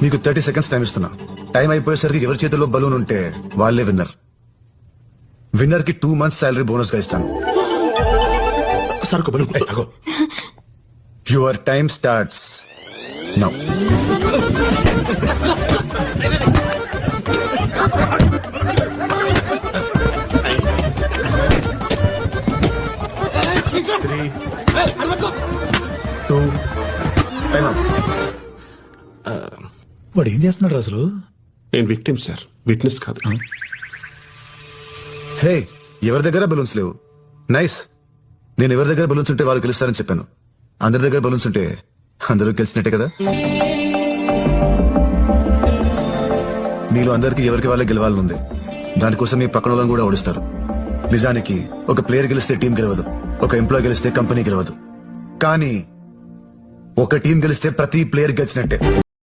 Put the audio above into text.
మీకు 30 seconds time ఇస్తున్నా. Time అయిపోయేసరికి ఎవరి చేతిలో బలూన్ ఉంటే వాళ్ళే విన్నర్. విన్నర్ కి 2 months శాలరీ బోనస్ గా ఇస్తాను. సరుకు బలు అగో. Your time starts now. వాడు ఏం చేస్తున్నాడు అసలు? నేను విక్టిమ్ సార్, విట్నెస్ కాదు. హే, ఎవరి దగ్గర బలూన్స్ లేవు. నైస్. నేను ఎవరి దగ్గర బలూన్స్ ఉంటే వాళ్ళు గెలుస్తారని చెప్పాను. అందరి దగ్గర బలూన్స్ ఉంటే అందరూ గెలిచినట్టే కదా. మీలో అందరికి ఎవరికి వాళ్ళే గెలవాలనుంది. దానికోసం మీ పక్కన వాళ్ళని కూడా ఓడిస్తారు. నిజానికి ఒక ప్లేయర్ గెలిస్తే టీం గెలవదు, ఒక ఎంప్లాయ్ గెలిస్తే కంపెనీ గెలవదు. కానీ ఒక టీం గెలిస్తే ప్రతి ప్లేయర్ గెలిచినట్టే.